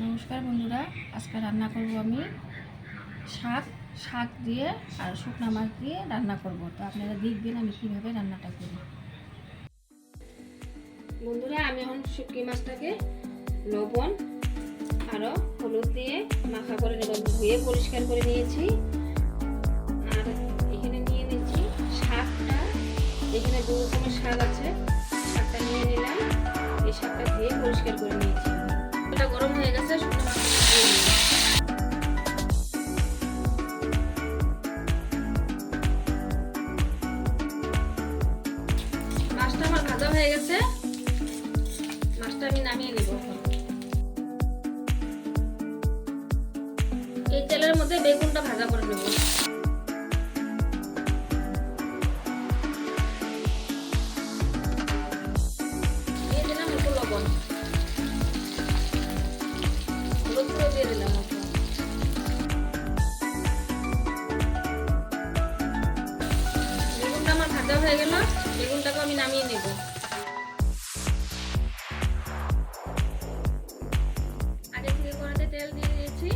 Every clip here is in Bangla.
নমস্কার বন্ধুরা, আজকে রান্না করব আমি শাক দিয়ে আর শুকনো মাছ দিয়ে রান্না করব। তো আপনারা দেখবেন আমি কিভাবে রান্নাটা করি। বন্ধুরা, আমি এখন শুটকি মাছটাকে লবণ আরও হলুদ দিয়ে মাখা করে নেব। ধুয়ে পরিষ্কার করে নিয়েছি। আর এখানে নিয়ে নিচ্ছি শাকটা। এখানে দু রকমের শাক আছে, শাকটা নিয়ে নিলাম। এই শাকটা ধুয়ে পরিষ্কার করে নিয়েছি। এটা গরম হয়ে গেছে, শুকনো মাছটা দিয়ে দিলাম। মাছটা আমার ভাজা হয়ে গেছে, মাছটা আমি নামিয়ে নেব। এই তেলের মধ্যে বেগুনটা ভাজা করে নেব। দিয়ে দিলাম একটু লবণ, হলুদ গুঁড়ো দিয়ে দিলাম। বেগুনটা আমার ভাজা হয়ে গেল, বেগুনটাকে আমি নামিয়ে নেব। আগে থেকে কড়াইতে তেল দিয়ে দিয়েছি।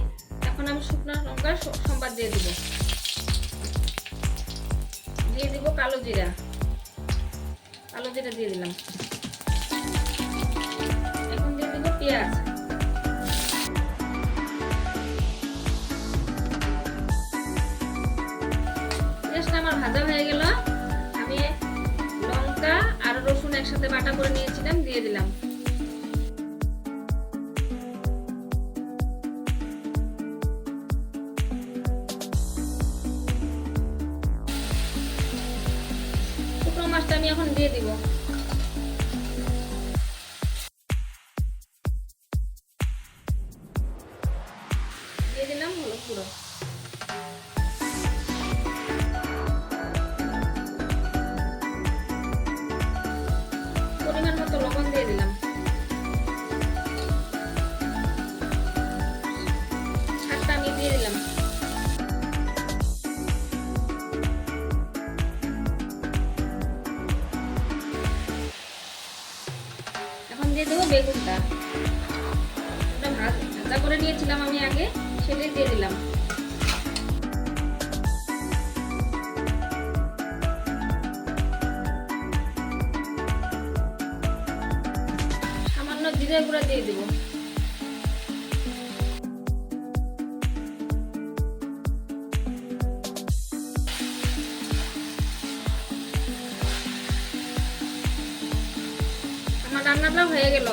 এখন আমি শুকনো লঙ্কা সম্বাদ দিয়ে দিব। দিয়ে দিব কালো জিরা দিয়ে দিলাম। এখন দিয়ে দিব পেঁয়াজ। পেঁয়াজটা আমার ভাজা হয়ে গেল। আমি লঙ্কা আর রসুন একসাথে বাটা করে নিয়েছিলাম, দিয়ে দিলাম। শুকনো মাছটা আমি এখন দিয়ে দিব। দিয়ে দিলাম হলুদ গুঁড়ো। পরিমাণ মতো লবণ দিয়ে দিলাম। শাকটা আমি দিয়ে দিলাম। এখন দিয়ে দেবো বেগুনটা। ওটা ভাজা করে নিয়েছিলাম আমি আগে, সেটাই দিয়ে দিলাম। সামান্য জিরে গুঁড়া দিয়ে দিব। আমার রান্নাটা হয়ে গেল।